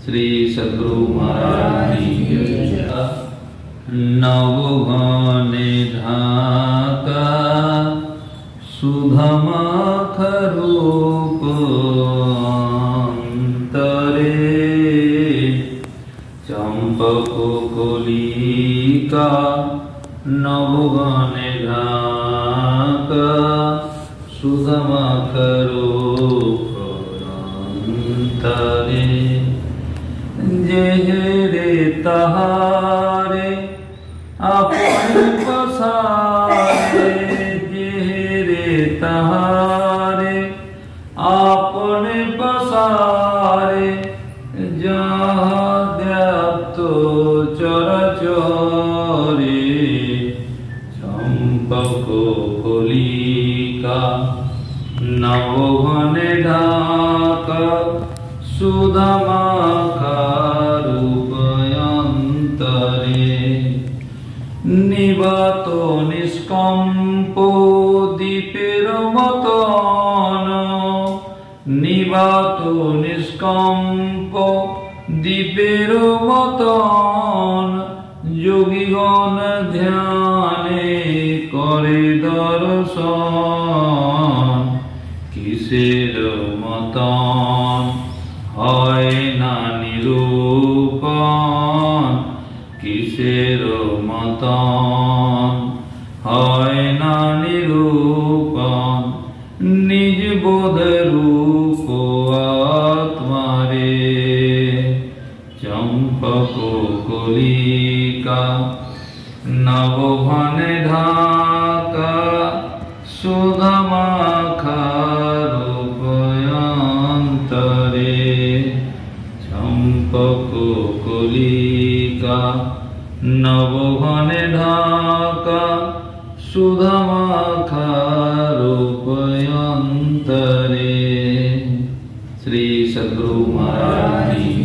श्री सद्गुरु महाराज की जय। नवघने ढाका सुधमाख रूप अंतरे, चंपक कलिका नवघने ढाका सुधमाख रूप अंतरे। जेहरे तहारे अपने पसारे, जेहरे तहारे अपने पसारे, जहाँ व्याप्त चराचरे। चंपक कलिका नवघने ढाका सुधमाखा रूप अंतरे। निबात निष्कम्प दीपेर मतन, निबात निष्कम्प दीपेर मतन। योगीगण ध्याने करे दर्शन, किसेर मतन হয় না নিরূপণ, কিসের মতন হয় না নিরূপণ। নিজ বোধ রূপ আত্মারে। চম্পক কলিকা নবঘনে ঢাকা সুধমাখা রূপ অন্তরে। চম্পক কলিকা নবঘনে ঢাকা সুধমাখা রূপ অন্তরে। श्री सद्गुरु महाराज की